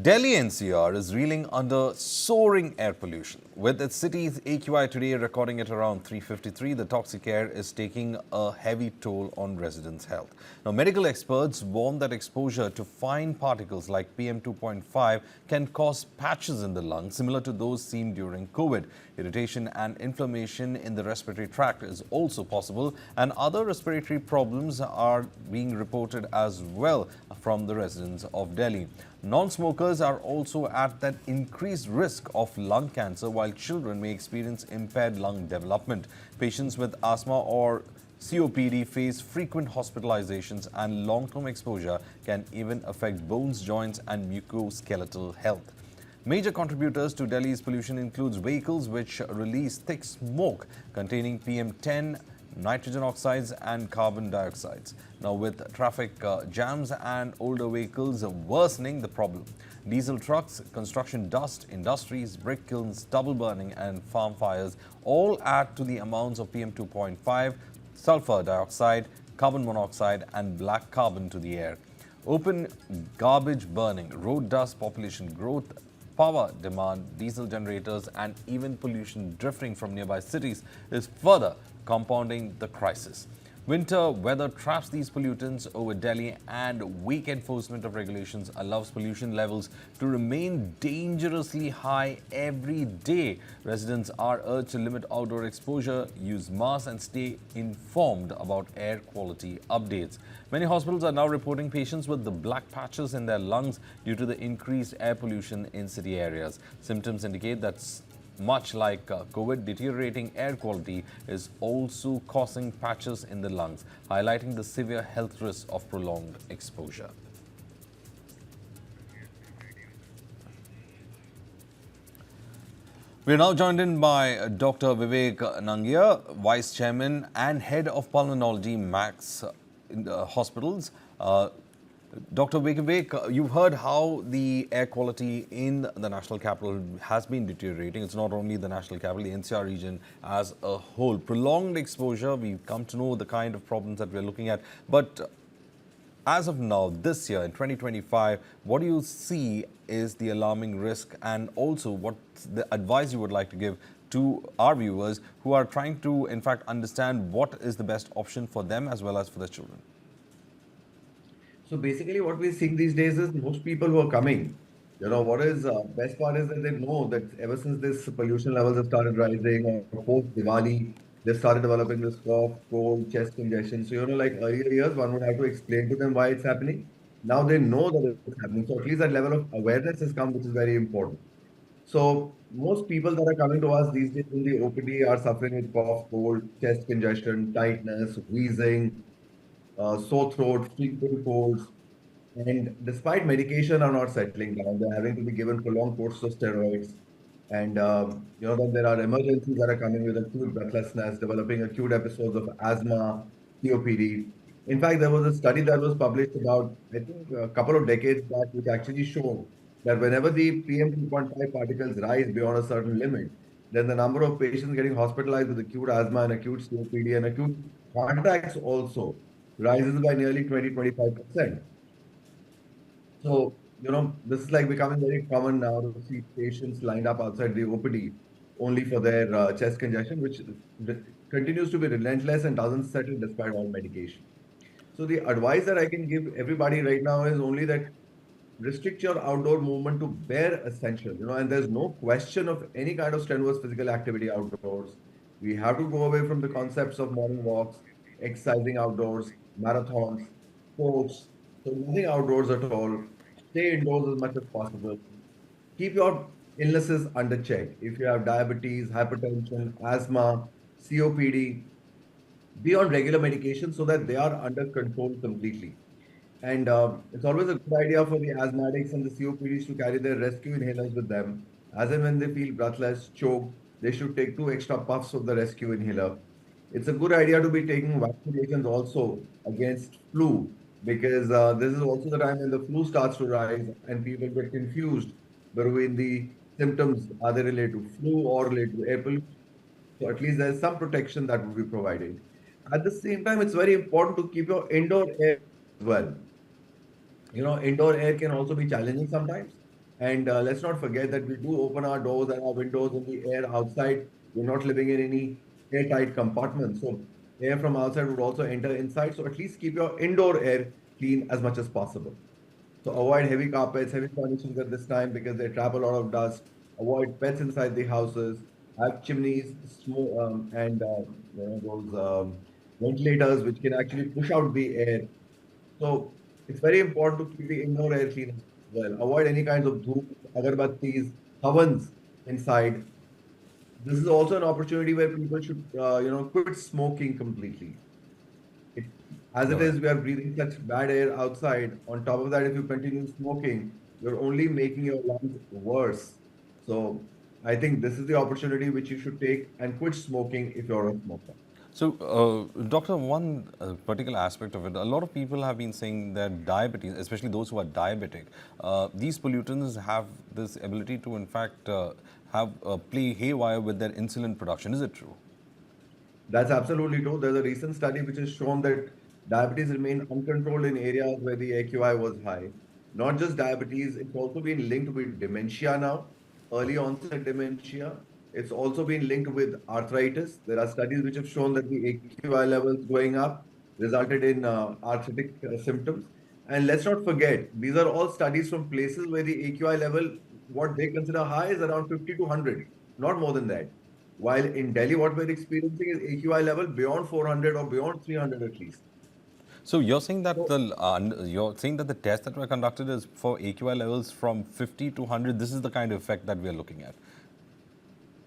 Delhi NCR is reeling under soaring air pollution. With its city's AQI today recording at around 353, the toxic air is taking a heavy toll on residents' health. Now, medical experts warn that exposure to fine particles like PM 2.5 can cause patches in the lungs similar to those seen during COVID. Irritation and inflammation in the respiratory tract is also possible, and other respiratory problems are being reported as well from the residents of Delhi. Non-smokers are also at that increased risk of lung cancer, while children may experience impaired lung development. Patients with asthma or COPD face frequent hospitalizations, and long-term exposure can even affect bones, joints and musculoskeletal health. Major contributors to Delhi's pollution includes vehicles which release thick smoke containing PM10, nitrogen oxides and carbon dioxides. Now, with traffic jams and older vehicles worsening the problem, diesel trucks, construction dust, industries, brick kilns, double burning and farm fires all add to the amounts of PM 2.5, sulfur dioxide, carbon monoxide and black carbon to the air. Open garbage burning, road dust, population growth, power demand, diesel generators and even pollution drifting from nearby cities is further compounding the crisis. Winter weather traps these pollutants over Delhi, and weak enforcement of regulations allows pollution levels to remain dangerously high every day. Residents are urged to limit outdoor exposure, use masks and stay informed about air quality updates. Many hospitals are now reporting patients with the black patches in their lungs due to the increased air pollution in city areas. Symptoms indicate that much like COVID, deteriorating air quality is also causing patches in the lungs, highlighting the severe health risks of prolonged exposure. We are now joined in by Dr. Vivek Nangia, Vice Chairman and Head of Pulmonology, Max Hospitals. Dr. Vivek, you've heard how the air quality in the national capital has been deteriorating. It's not only the national capital, the NCR region as a whole. Prolonged exposure, we've come to know the kind of problems that we're looking at. But as of now, this year, in 2025, what do you see is the alarming risk, and also what's the advice you would like to give to our viewers who are trying to, in fact, understand what is the best option for them as well as for their children? So basically what we're seeing these days is most people who are coming, what is best part is that they know that ever since this pollution levels have started rising or post Diwali, they started developing this cough, cold, chest congestion. So, like earlier years, one would have to explain to them why it's happening. Now they know that it's happening. So at least that level of awareness has come, which is very important. So most people that are coming to us these days in the OPD are suffering with cough, cold, chest congestion, tightness, wheezing, sore throat, frequent colds, and despite medication are not settling down, they're having to be given prolonged courses of steroids. And then there are emergencies that are coming with acute breathlessness, developing acute episodes of asthma, COPD. In fact, there was a study that was published about, I think, a couple of decades back, which actually showed that whenever the PM 2.5 particles rise beyond a certain limit, then the number of patients getting hospitalized with acute asthma and acute COPD and acute heart attacks also rises by nearly 20-25%. So, this is like becoming very common now to see patients lined up outside the OPD only for their chest congestion, which continues to be relentless and doesn't settle despite all medication. So the advice that I can give everybody right now is only that restrict your outdoor movement to bare essentials, and there's no question of any kind of strenuous physical activity outdoors. We have to go away from the concepts of morning walks, exercising outdoors, marathons, sports. So nothing outdoors at all. Stay indoors as much as possible. Keep your illnesses under check. If you have diabetes, hypertension, asthma, COPD, be on regular medication so that they are under control completely. And it's always a good idea for the asthmatics and the COPDs to carry their rescue inhalers with them. As and when they feel breathless, choked, they should take 2 extra puffs of the rescue inhaler. It's a good idea to be taking vaccinations also against flu, because this is also the time when the flu starts to rise and people get confused between the symptoms. Are they related to flu or related to air pollution? So at least there's some protection that will be provided. At the same time, it's very important to keep your indoor air as well. Indoor air can also be challenging sometimes. And let's not forget that we do open our doors and our windows in the air outside. We're not living in any airtight compartment. So air from outside would also enter inside. So at least keep your indoor air clean as much as possible. So avoid heavy carpets, heavy furnishings at this time because they trap a lot of dust. Avoid pets inside the houses. Have chimneys, smoke, and those ventilators which can actually push out the air. So it's very important to keep the indoor air clean as well. Avoid any kinds of dhoop, agarbattis, havans inside. This is also an opportunity where people should, quit smoking completely. It, as All it right. is, we are breathing such bad air outside. On top of that, if you continue smoking, you're only making your lungs worse. So I think this is the opportunity which you should take and quit smoking if you're a smoker. So, Doctor, one particular aspect of it, a lot of people have been saying that diabetes, especially those who are diabetic, these pollutants have this ability to, in fact, have play haywire with their insulin production. Is it true? That's absolutely true. There's a recent study which has shown that diabetes remained uncontrolled in areas where the AQI was high. Not just diabetes, it's also been linked with dementia now, early onset dementia. It's also been linked with arthritis. There are studies which have shown that the AQI levels going up resulted in arthritic symptoms. And let's not forget, these are all studies from places where the AQI level, what they consider high, is around 50 to 100, not more than that. While in Delhi, what we're experiencing is AQI level beyond 400 or beyond 300 at least. So So you're saying that the test that were conducted is for AQI levels from 50 to 100. This is the kind of effect that we are looking at.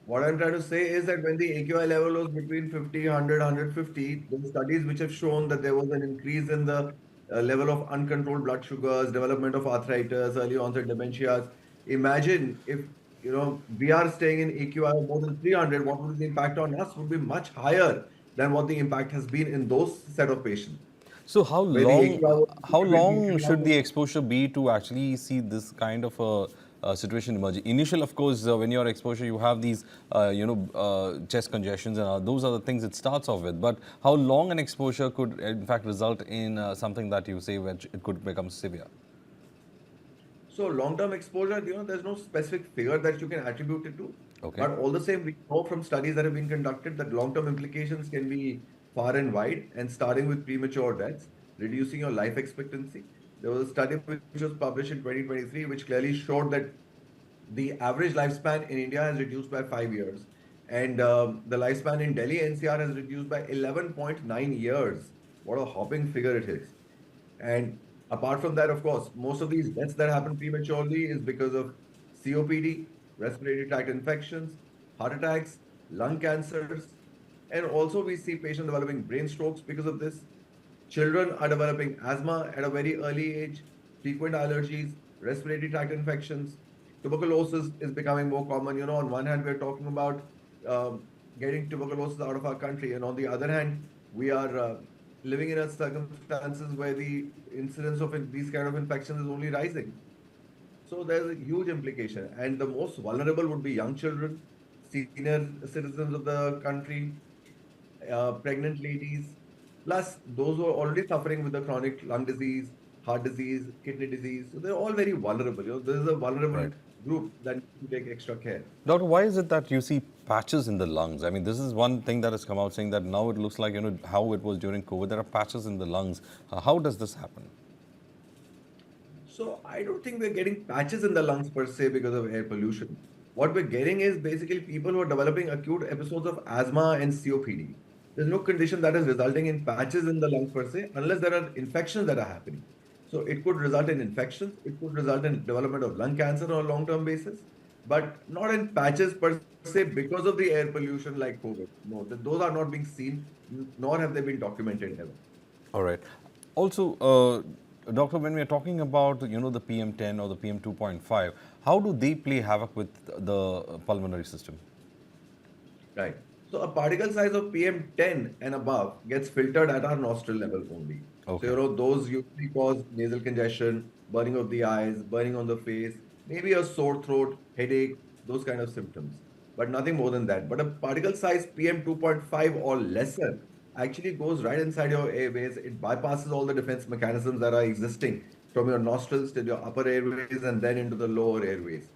what I'm trying to say is that when the AQI level was between 50, 100, 150, there were studies which have shown that there was an increase in the level of uncontrolled blood sugars, development of arthritis, early onset dementias. Imagine if we are staying in AQI of more than 300, what would the impact on us would be much higher than what the impact has been in those set of patients So where the AQI was how between long should 3,000. the exposure be to actually see this kind of a situation emerge? Initial, of course, when you're exposure, you have these, chest congestions, and those are the things it starts off with. But how long an exposure could, in fact, result in something that you say which it could become severe? So long-term exposure, there's no specific figure that you can attribute it to. Okay. But all the same, we know from studies that have been conducted that long-term implications can be far and wide, and starting with premature deaths, reducing your life expectancy. There was a study which was published in 2023, which clearly showed that the average lifespan in India has reduced by 5 years, and the lifespan in Delhi NCR has reduced by 11.9 years. What a hopping figure it is. And apart from that, of course, most of these deaths that happen prematurely is because of COPD, respiratory tract infections, heart attacks, lung cancers, and also we see patients developing brain strokes because of this. Children are developing asthma at a very early age, frequent allergies, respiratory tract infections. Tuberculosis is becoming more common. On one hand, we're talking about getting tuberculosis out of our country, and on the other hand, we are living in a circumstances where the incidence of these kind of infections is only rising. So there's a huge implication, and the most vulnerable would be young children, senior citizens of the country, pregnant ladies, plus those who are already suffering with the chronic lung disease, heart disease, kidney disease. So they're all very vulnerable. This is a vulnerable Right. group that needs to take extra care. Doctor, why is it that you see patches in the lungs? I mean, this is one thing that has come out saying that now it looks like, how it was during COVID. There are patches in the lungs. How does this happen? So I don't think we're getting patches in the lungs per se because of air pollution. What we're getting is basically people who are developing acute episodes of asthma and COPD. There's no condition that is resulting in patches in the lungs per se, unless there are infections that are happening. So it could result in infections, it could result in development of lung cancer on a long-term basis, but not in patches per se because of the air pollution like COVID. No, those are not being seen, nor have they been documented ever. All right. Also, Doctor, when we are talking about, the PM10 or the PM 2.5, how do they play havoc with the pulmonary system? Right. So a particle size of PM10 and above gets filtered at our nostril level only. So, Okay. those usually cause nasal congestion, burning of the eyes, burning on the face, maybe a sore throat, headache, those kind of symptoms. But nothing more than that. But a particle size PM 2.5 or lesser actually goes right inside your airways. It bypasses all the defense mechanisms that are existing from your nostrils to your upper airways and then into the lower airways.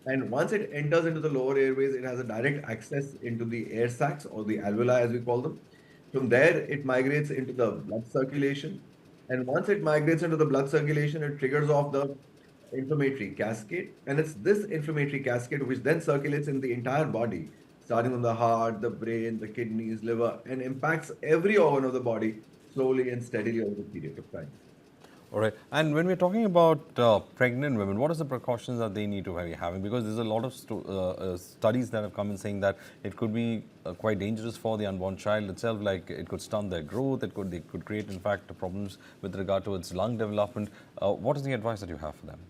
And once it enters into the lower airways, it has a direct access into the air sacs or the alveoli, as we call them. From there, it migrates into the blood circulation. And once it migrates into the blood circulation, it triggers off the inflammatory cascade. And it's this inflammatory cascade which then circulates in the entire body, starting on the heart, the brain, the kidneys, liver, and impacts every organ of the body slowly and steadily over the period of time. All right. And when we're talking about pregnant women, what are the precautions that they need to be having? Because there's a lot of studies that have come in saying that it could be quite dangerous for the unborn child itself. Like it could stunt their growth. It could create, in fact, problems with regard to its lung development. What is the advice that you have for them?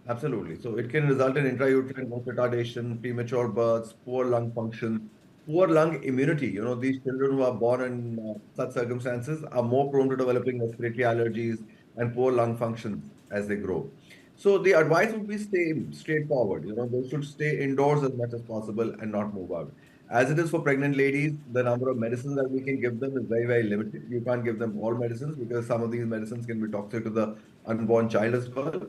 Absolutely. So it can result in intrauterine growth retardation, premature births, poor lung function, poor lung immunity. These children who are born in such circumstances are more prone to developing respiratory allergies and poor lung functions as they grow. So the advice would be stay straightforward. They should stay indoors as much as possible and not move out. As it is for pregnant ladies, the number of medicines that we can give them is very, very limited. You can't give them all medicines because some of these medicines can be toxic to the unborn child as well,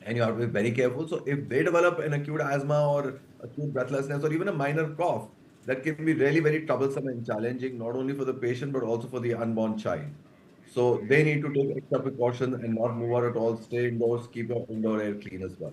and you have to be very careful. So if they develop an acute asthma or acute breathlessness or even a minor cough, that can be really very troublesome and challenging, not only for the patient, but also for the unborn child. So they need to take extra precautions and not move out at all, stay indoors, keep your indoor air clean as well.